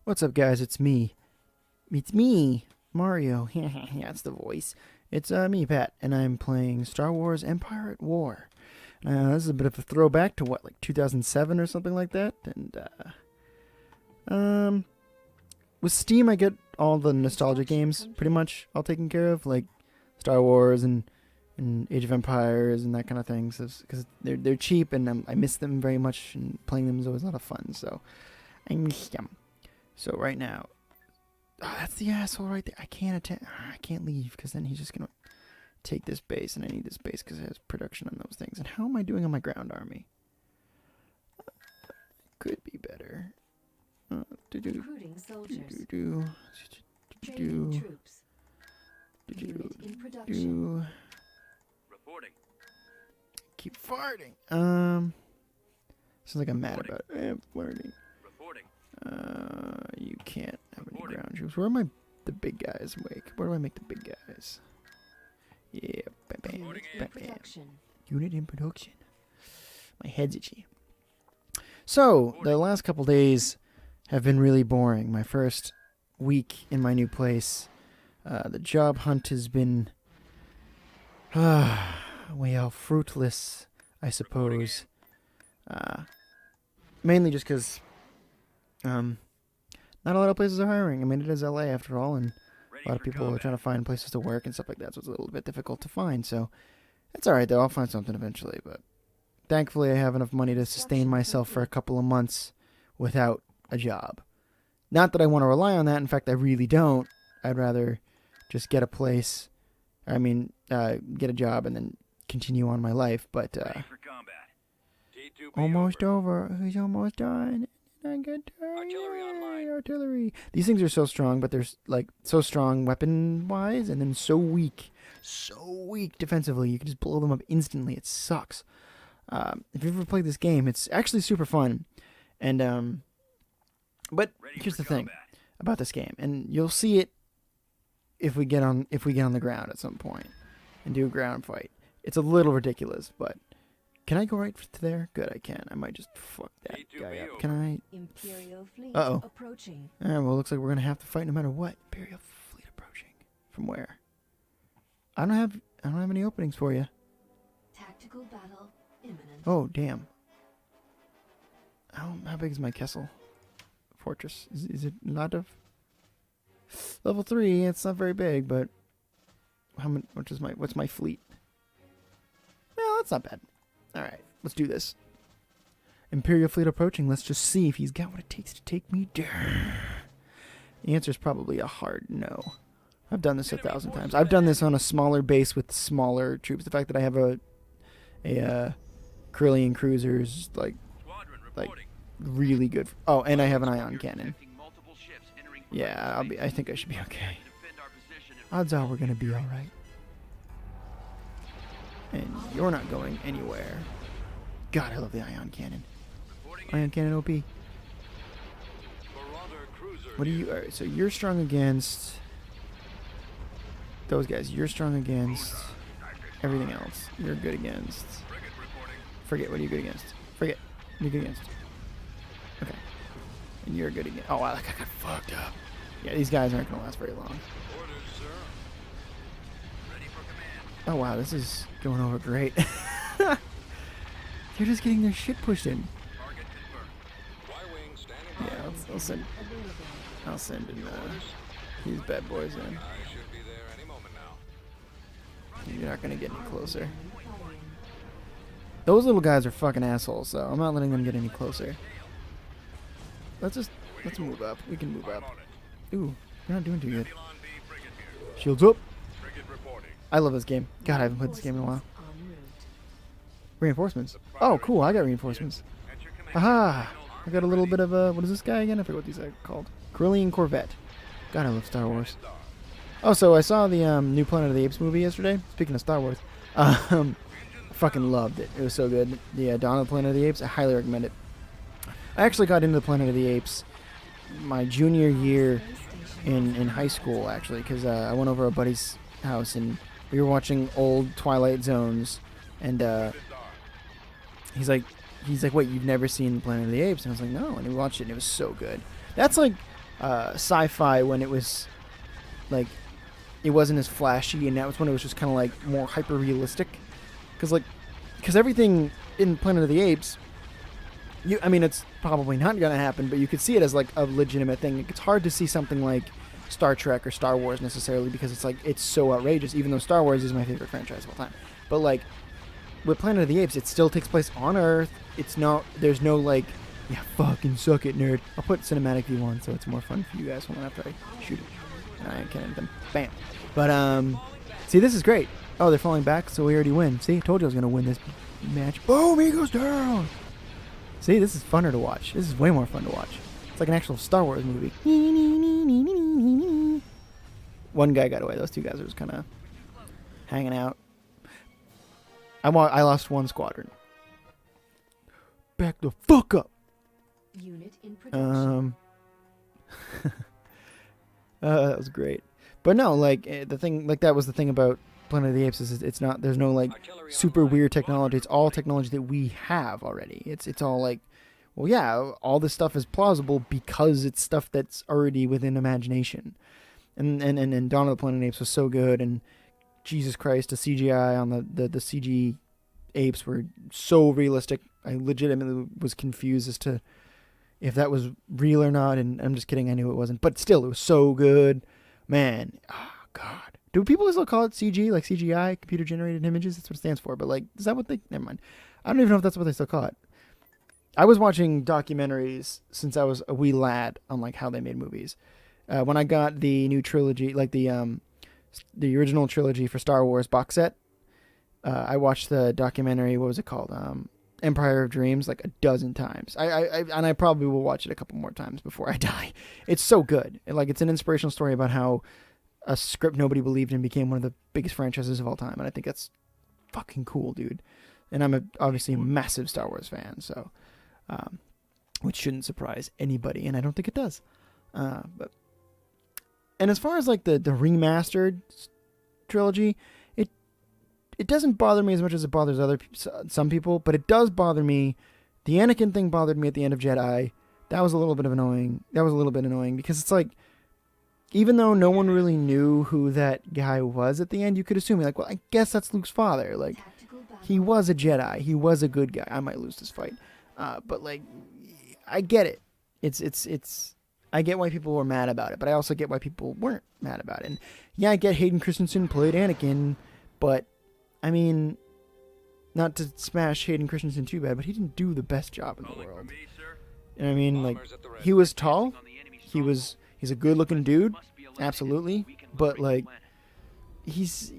What's up, guys? It's me. It's me, Mario. That's the voice. It's me, Pat, and I'm playing Star Wars Empire at War. This is a bit of a throwback to what, like 2007 or something like that. And with Steam, I get all the nostalgia games pretty much all taken care of, like Star Wars and Age of Empires and that kind of thing, because they're cheap and I miss them very much, and playing them is always a lot of fun. So I miss them. So right now, that's the asshole right there. I can't leave because then he's just gonna take this base, and I need this base because it has production on those things. And how am I doing on my ground army? Could be better. Recruiting soldiers. Training troops. Unit in production. Reporting. Keep farting. Sounds like I'm mad about it. I'm farting. Reporting. You can't have any ground troops. Where am the big guys make? Where do I make the big guys? Yeah, bam, bam, Unit bam, in bam. production. Unit in production. My head's itchy. So, the last couple days have been really boring. My first week in my new place, the job hunt has been well, fruitless, I suppose. Mainly just because not a lot of places are hiring. I mean, it is LA after all, and a lot of people are trying to find places to work and stuff like that, so it's a little bit difficult to find. So it's alright though, I'll find something eventually, but thankfully I have enough money to sustain myself for a couple of months without a job. Not that I want to rely on that, in fact I really don't. I'd rather just get a place, get a job and then continue on my life, but Ready for combat. T2P almost over. over. He's almost done. I get Artillery online. Artillery. These things are so strong, but they're like so strong weapon-wise, and then so weak defensively. You can just blow them up instantly. It sucks. If you've ever played this game, it's actually super fun. And but Ready here's for the thing combat. about this game, and you'll see it if we get on the ground at some point and do a ground fight. It's a little ridiculous, but can I go right to there? Good, I can. I might just fuck that guy up. Can I? Imperial fleet Uh-oh. approaching. Well, looks like we're gonna have to fight no matter what. Imperial fleet approaching. From where? I don't have any openings for you. Tactical battle imminent. Oh, damn. How big is my castle? Fortress. Is it a lot of? Level 3. It's not very big, but what's my fleet? Well, that's not bad. All right, let's do this. Imperial fleet approaching. Let's just see if he's got what it takes to take me down. The answer is probably a hard no. I've done this 1,000 times. I've done this on a smaller base with smaller troops. The fact that I have a Corellian cruisers like Squadron reporting. really good. Oh, and I have an ion cannon. Detecting multiple ships entering Yeah, production I think I should be okay. Defend our position and Odds are we're gonna be all right. And you're not going anywhere. God, I love the ion cannon. reporting Ion cannon OP. Marauder cruiser. What do you? Alright, so you're strong against those guys. You're strong against everything else. You're good against. Frigate reporting. Forget what are you good against. Forget. What are you good against? Okay. And you're good against. Oh wow, that guy got fucked up. Yeah, these guys aren't gonna last very long. Orders, sir. Ready for command. Oh wow, this is going over great. They're just getting their shit pushed in. Target confirmed. Y-wing standing by. Yeah, I'll send in Orders? these bad boys in. I should be there any moment now. You're not gonna get any closer. Firing. Those little guys are fucking assholes, so I'm not letting them get any closer. Let's move up. We can move I'm up. on it. Ooh, you're not doing too good. Elon B. Frigate here. Shields up. Frigate reporting. I love this game. God, I haven't played this game in a while. En route. Reinforcements. Oh, cool. I got reinforcements. At your command. Aha! I got a little bit of a... What is this guy again? I forget what these are called. Corellian Corvette. God, I love Star Wars. Oh, so I saw the new Planet of the Apes movie yesterday. Speaking of Star Wars. I fucking loved it. It was so good. The Dawn of the Planet of the Apes. I highly recommend it. I actually got into the Planet of the Apes my junior year in high school, actually, because I went over a buddy's house and we were watching old Twilight Zones, and he's like, wait, you've never seen the Planet of the Apes? And I was like, no, and we watched it and it was so good. That's like Sci-Fi when it was like it wasn't as flashy, and that was when it was just kind of like more hyper realistic. Because everything in Planet of the Apes, I mean, it's probably not gonna happen, but you could see it as like a legitimate thing. It's hard to see something like Star Trek or Star Wars necessarily because it's like it's so outrageous. Even though Star Wars is my favorite franchise of all time, but like with Planet of the Apes, it still takes place on Earth. There's no like, yeah, fucking suck it, nerd. I'll put cinematic view on so it's more fun for you guys after I shoot it. And I can't hit them. Bam. But see, this is great. Oh, they're falling back, so we already win. See, I told you I was gonna win this match. Boom, he goes down. See, this is funner to watch. This is way more fun to watch. It's like an actual Star Wars movie. One guy got away. Those two guys are just kind of hanging out. I lost one squadron. Back the fuck up. Unit in production. That was great. But no, like the thing, like that was the thing about Planet of the Apes is it's not. There's no like super weird technology. It's all technology that we have already. It's all like, well, yeah, all this stuff is plausible because it's stuff that's already within imagination. And Dawn of the Planet of the Apes was so good, and Jesus Christ, the CGI on the CG apes were so realistic. I legitimately was confused as to if that was real or not, and I'm just kidding, I knew it wasn't. But still, it was so good. Man, oh, God. Do people still call it CG, like CGI, computer-generated images? That's what it stands for. But, like, is that what they... Never mind. I don't even know if that's what they still call it. I was watching documentaries since I was a wee lad on, like, how they made movies. When I got the new trilogy, like the original trilogy for Star Wars box set, I watched the documentary, what was it called? Empire of Dreams, like a dozen times. I probably will watch it a couple more times before I die. It's so good. It's an inspirational story about how a script nobody believed in became one of the biggest franchises of all time, and I think that's fucking cool, dude. And I'm obviously a massive Star Wars fan, so which shouldn't surprise anybody, and I don't think it does. And as far as like the remastered trilogy, it doesn't bother me as much as it bothers some people, but it does bother me. The Anakin thing bothered me at the end of Jedi. That was a little bit annoying because it's like, even though no one really knew who that guy was at the end, you could assume, like, well, I guess that's Luke's father. Like, he was a Jedi. He was a good guy. I might lose this fight. But like, I get it. It's I get why people were mad about it, but I also get why people weren't mad about it. And yeah, I get Hayden Christensen played Anakin, but I mean, not to smash Hayden Christensen too bad, but he didn't do the best job in the world. You know what I mean? Like, he was tall. He's a good-looking dude, absolutely. But like, he's,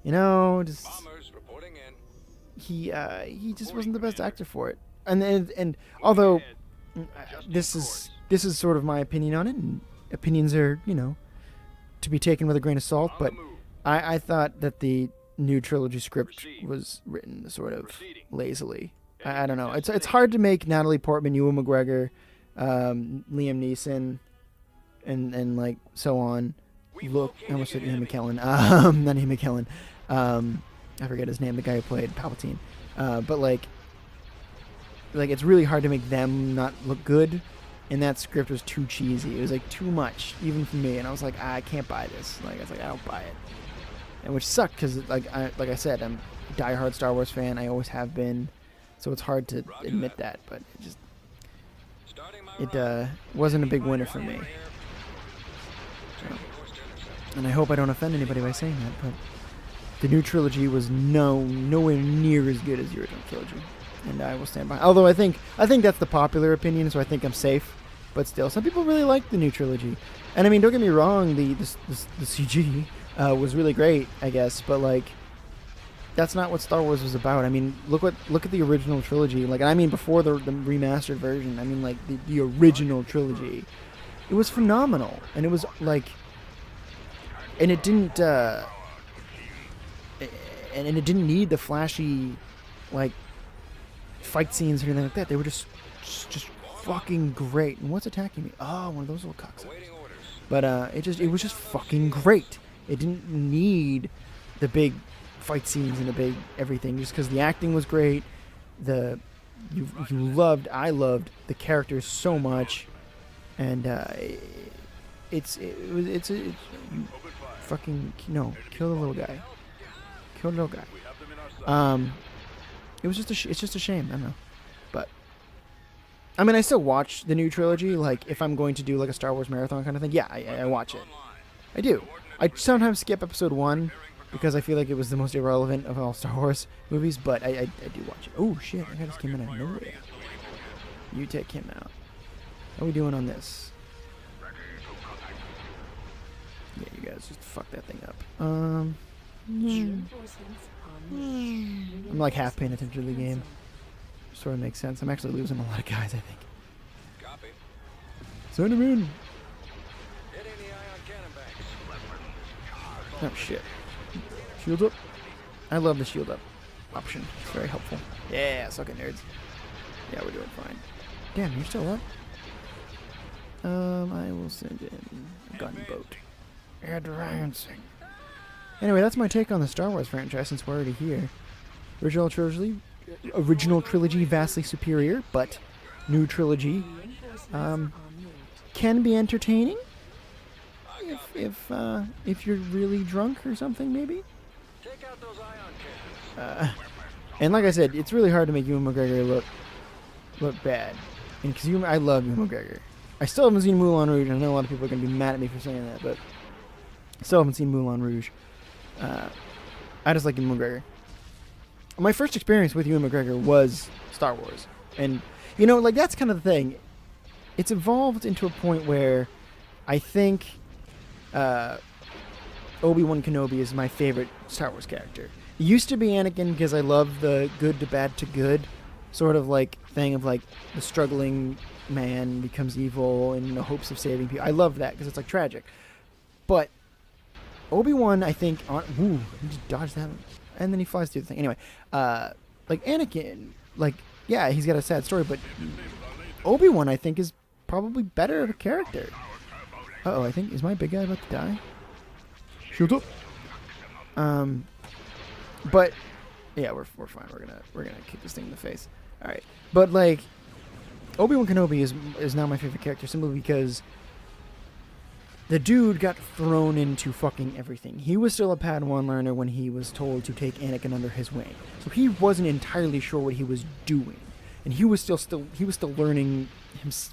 you know, just he just wasn't the best actor for it. And although this is sort of my opinion on it, and opinions are, you know, to be taken with a grain of salt, but I thought that the new trilogy script was written sort of lazily. I don't know. It's hard to make Natalie Portman, Ewan McGregor, Liam Neeson, and like so on look. I almost said Ian McKellen. Not Ian McKellen. I forget his name. The guy who played Palpatine. But like it's really hard to make them not look good. And that script was too cheesy. It was like too much, even for me. And I was like, I can't buy this. Like, I was like, I don't buy it. And which sucked because, like I said, I'm a diehard Star Wars fan. I always have been. So it's hard to admit that, but it wasn't a big winner for me. So, and I hope I don't offend anybody by saying that, but the new trilogy was nowhere near as good as the original trilogy. And I will stand by. Although I think that's the popular opinion, so I think I'm safe. But still, some people really like the new trilogy. And I mean, don't get me wrong, the CG was really great, I guess. But like, that's not what Star Wars was about. I mean, look at the original trilogy. Like, and I mean before the remastered version. I mean, like the original trilogy. It was phenomenal, and it was like, and it didn't and it didn't need the flashy, like, fight scenes or anything like that. They were just fucking great. And what's attacking me? Oh, one of those little cocksuckers. But it was just fucking great. It didn't need the big fight scenes and the big everything, just because the acting was great, the I loved the characters so much, and it's fucking no, kill the little guy, kill the little guy. We have them in our sight. It was just it's just a shame. I don't know, but I mean, I still watch the new trilogy. Like, if I'm going to do like a Star Wars marathon kind of thing, yeah, I watch it. I do. I sometimes skip episode 1 because I feel like it was the most irrelevant of all Star Wars movies, but I do watch it. Oh shit! That guy just came in out of nowhere. You take him out. How are we doing on this? Yeah, you guys just fuck that thing up. Reinforcements on I'm like half paying attention to the game. Sort of makes sense. I'm actually losing a lot of guys, I think. Copy. Send him in. Hitting the ion cannon banks. Oh shit. Shield up. I love the shield up option. It's very helpful. Yeah, suck it, nerds. Yeah, we're doing fine. Damn, you're still up? I will send in a gunboat. Advancing. Anyway, that's my take on the Star Wars franchise since we're already here. Original trilogy vastly superior, but new trilogy can be entertaining if you're really drunk or something, maybe. Take out those ion cannons. And like I said, it's really hard to make Ewan McGregor look bad. And because I love Ewan McGregor. I still haven't seen Moulin Rouge, and I know a lot of people are going to be mad at me for saying that, but I still haven't seen Moulin Rouge. I just like Ewan McGregor. My first experience with Ewan McGregor was Star Wars. And, you know, like, that's kind of the thing. It's evolved into a point where I think Obi-Wan Kenobi is my favorite Star Wars character. It used to be Anakin because I love the good to bad to good sort of, like, thing of, like, the struggling man becomes evil in the hopes of saving people. I love that because it's, like, tragic. But Obi-Wan, I think... he just dodged that. And then he flies through the thing. Anyway, like, Anakin, like, yeah, he's got a sad story, but Obi-Wan, I think, is probably better of a character. Uh-oh, I think... Is my big guy about to die? Shield up! But... Yeah, we're fine. We're gonna kick this thing in the face. Alright. But, like... Obi-Wan Kenobi is now my favorite character simply because... The dude got thrown into fucking everything. He was still a Padawan learner when he was told to take Anakin under his wing. So he wasn't entirely sure what he was doing. And he was still learning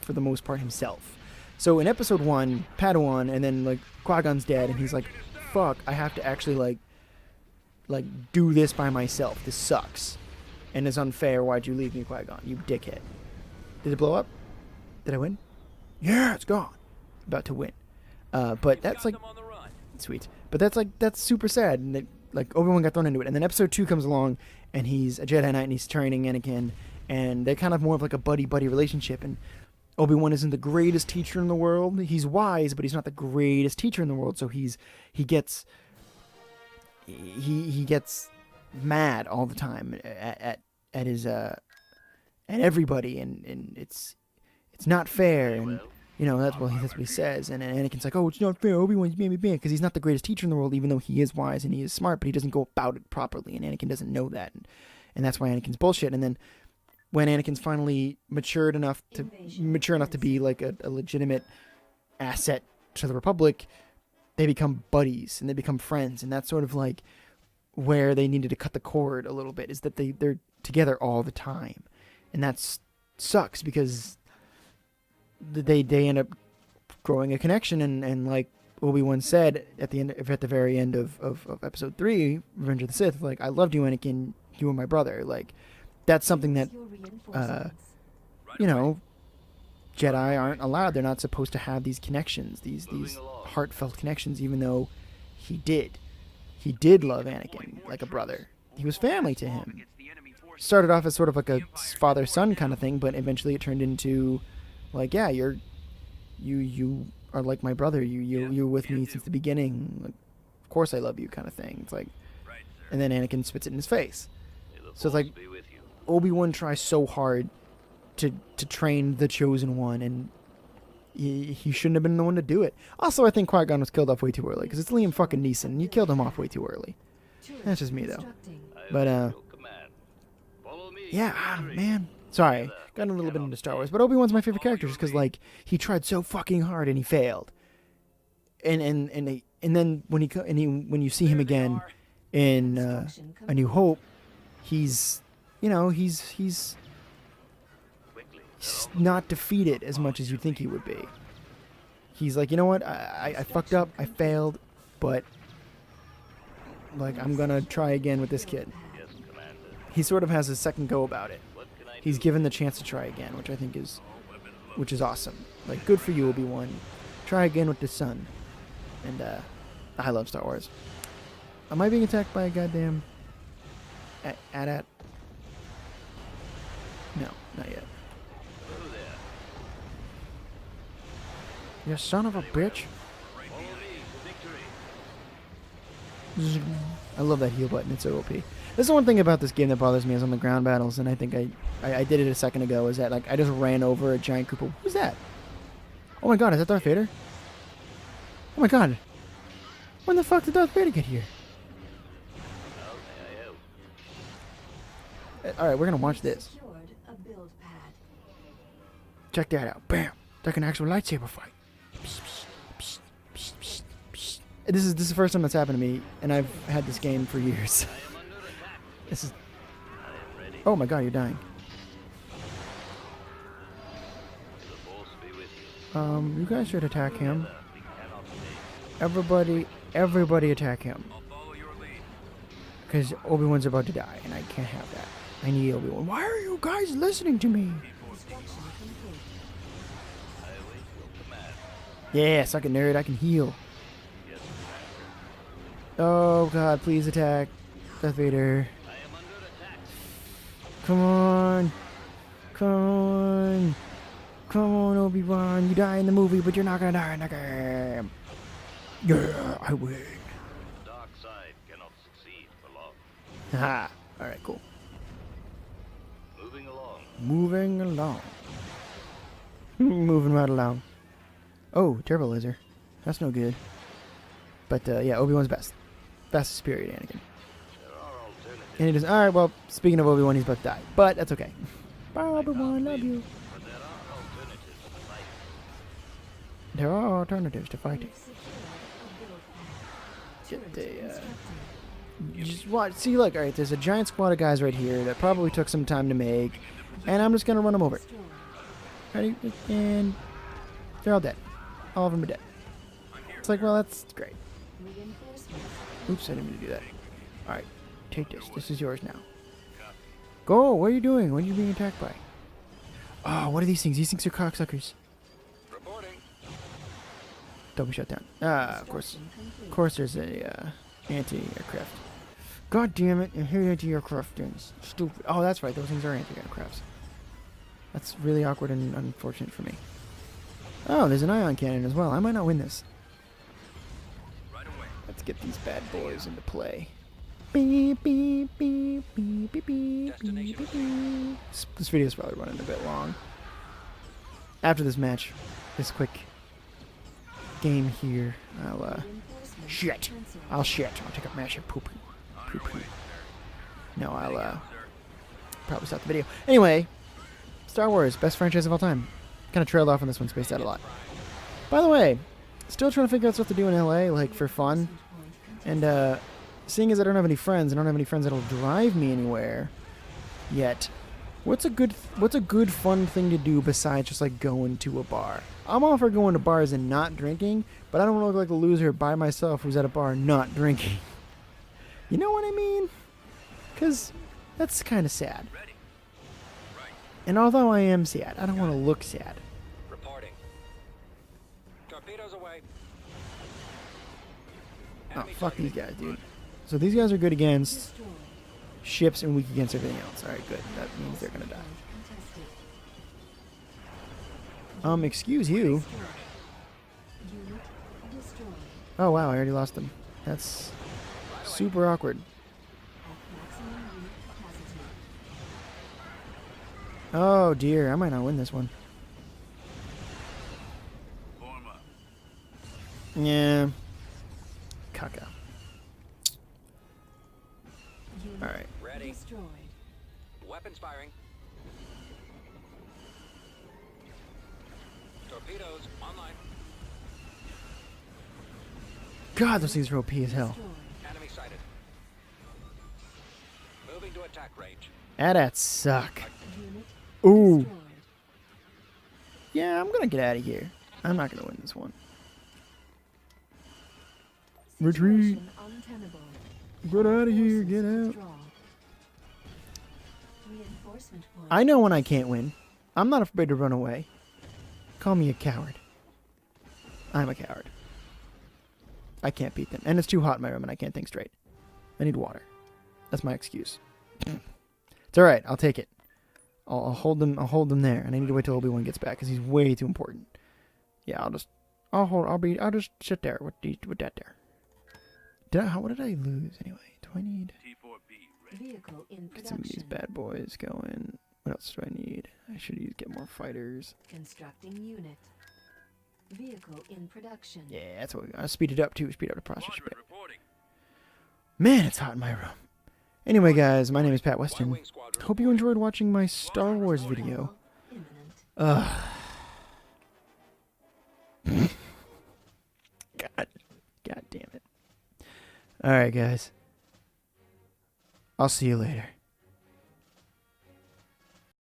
for the most part himself. So in episode 1, Padawan, and then like Qui-Gon's dead, and he's like, fuck, I have to actually like do this by myself. This sucks. And it's unfair. Why'd you leave me, Qui-Gon? You dickhead. Did it blow up? Did I win? Yeah, it's gone. About to win. But that's like sweet. But that's super sad. And like Obi-Wan got thrown into it. And then episode 2 comes along, and he's a Jedi Knight, and he's training Anakin, and they're kind of more of like a buddy-buddy relationship. And Obi-Wan isn't the greatest teacher in the world. He's wise, but he's not the greatest teacher in the world. So he gets mad all the time at his at everybody, and it's not fair. And you know, that's what he says. And Anakin's like, oh, it's not fair. Obi-Wan's made me bad because he's not the greatest teacher in the world, even though he is wise and he is smart, but he doesn't go about it properly. And Anakin doesn't know that. And that's why Anakin's bullshit. And then when Anakin's finally mature enough to be like a legitimate asset to the Republic, they become buddies and they become friends. And that's sort of like where they needed to cut the cord a little bit, is that they're together all the time. And that sucks because they end up growing a connection, and like Obi-Wan said at the very end of episode 3, Revenge of the Sith, like, I loved you, Anakin, you were my brother. Like, that's something that you know, Jedi aren't allowed. They're not supposed to have these connections, these heartfelt connections, even though he did love Anakin like a brother. He was family to him. Started off as sort of like a father-son kind of thing, but eventually it turned into like, yeah, you are like my brother. You're with me since the beginning. Like, of course I love you, kind of thing. It's like, and then Anakin spits it in his face. So it's like Obi-Wan tries so hard to train the chosen one, and he shouldn't have been the one to do it. Also, I think Qui-Gon was killed off way too early because it's Liam fucking Neeson, and you killed him off way too early. That's just me though. But yeah, man, Sorry, got a little bit into Star Wars, but Obi-Wan's my favorite character just because, like, he tried so fucking hard and he failed. And then when when you see him again in A New Hope, he's he's not defeated as much as you'd think he would be. He's like, you know what, I fucked up, I failed, but like I'm gonna try again with this kid. He sort of has a second go about it. He's given the chance to try again, which I think is awesome. Like, good for you, Obi-Wan. Try again with the son. And I love Star Wars. Am I being attacked by a goddamn AT-AT? No, not yet. You son of a bitch. I love that heal button. It's so OP. This is one thing about this game that bothers me is on the ground battles, and I think I did it a second ago, is that, like, I just ran over a giant group of... Who's that? Oh my god, is that Darth Vader? Oh my god. When the fuck did Darth Vader get here? Alright, we're gonna watch this. Check that out. Bam! Like an actual lightsaber fight. This is the first time that's happened to me, and I've had this game for years. This is... Oh my god, you're dying. You guys should attack him. Everybody attack him. Because Obi-Wan's about to die, and I can't have that. I need Obi-Wan. Why are you guys listening to me? Yeah, suck it, nerd. I can heal. Oh god, please attack Darth Vader. Come on. Come on. Come on, Obi-Wan. You die in the movie, but you're not gonna die in the game. Yeah, I win. The dark side cannot succeed for long. Haha. Alright, cool. Moving along. Moving along. Moving right along. Oh, Turbo Laser. That's no good. But, yeah, Obi-Wan's best. Fastest period, Anakin. There are alternatives. And he does. Alright, well, speaking of Obi-Wan, he's about to die. But that's okay. Bye, Obi-Wan. Love you. But there are alternatives to fight. There are alternatives to fighting. Get the, just watch. See, look, alright, there's a giant squad of guys right here that probably took some time to make. And I'm just gonna run them over. Ready? And they're all dead. All of them are dead. It's like, well, that's great. Oops, I didn't mean to do that. Alright, take this. This is yours now. Go! What are you doing? What are you being attacked by? Oh, what are these things? These things are cocksuckers. Reporting. Don't be shut down. Ah, of course. Of course there's a anti-aircraft. God damn it, I hate anti-aircraft things. Stupid. Oh, that's right, those things are anti-aircrafts. That's really awkward and unfortunate for me. Oh, there's an ion cannon as well. I might not win this. Let's get these bad boys into play. Beep, beep, beep, beep, beep, beep, beep, beep, beep. This video's probably running a bit long. After this match, this quick game here, I'll shit. I'll take a massive poop. No, I'll probably stop the video. Anyway, Star Wars, best franchise of all time. Kind of trailed off on this one, spaced out a lot. By the way, still trying to figure out stuff to do in LA, like for fun. And seeing as I don't have any friends, that'll drive me anywhere yet. What's a good fun thing to do besides just like going to a bar? I'm all for going to bars and not drinking, but I don't want to look like a loser by myself who's at a bar not drinking. You know what I mean? Because that's kind of sad. And although I am sad, I don't want to look sad. Reporting. Torpedoes away. Oh, fuck these guys, dude. So these guys are good against ships and weak against everything else. Alright, good. That means they're gonna die. Excuse you. Oh, wow, I already lost them. That's super awkward. Oh, dear. I might not win this one. Yeah. Caca. Alright. Ready. Weapons firing. Torpedoes online. God, those things are OP as hell. Destroyed. Enemy sighted. Moving to attack range. AT-ATs suck. Unit Ooh. destroyed. Yeah, I'm gonna get out of here. I'm not gonna win this one. Retreat. Situation untenable. Get out of here. Forces Get out. withdraw. Reinforcement point. I know when I can't win. I'm not afraid to run away. Call me a coward. I'm a coward. I can't beat them. And it's too hot in my room and I can't think straight. I need water. That's my excuse. It's alright. I'll take it. I'll hold them. I'll hold them there. And I need to wait till Obi-Wan gets back because he's way too important. Yeah, I'll just sit there with that there. What did I lose anyway? Do I need T4B ready. Vehicle in get some of these production. bad boys going? What else do I need? I should get more fighters. Constructing unit. Vehicle in production. Yeah, that's what we got. Speed it up too. Speed up the process a Quadrant bit. reporting. Man, it's hot in my room. Anyway, guys, my name is Pat Weston. Y-wing squadron. Hope you enjoyed watching my Star Wars video. Imminent. Ugh. God damn it. Alright, guys. I'll see you later.